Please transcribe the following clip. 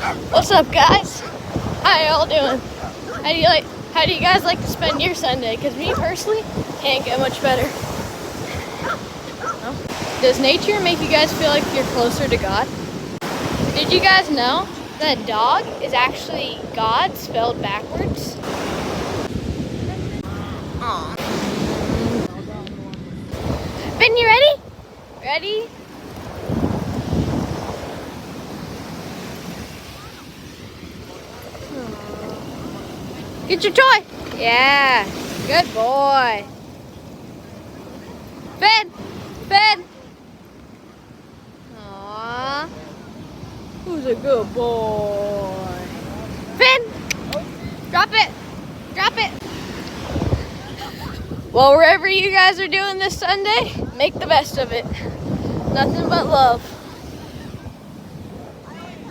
What's up, guys? How y'all doing? How do you guys like to spend your Sunday? Because me personally, can't get much better. No? Does nature make you guys feel like you're closer to God? Did you guys know that dog is actually God spelled backwards? Aww. Ben, you ready? Ready? Get your toy. Yeah, good boy. Ben, Ben. Aww. Who's a good boy? Ben, drop it. Drop it. Well, wherever you guys are doing this Sunday, make the best of it. Nothing but love.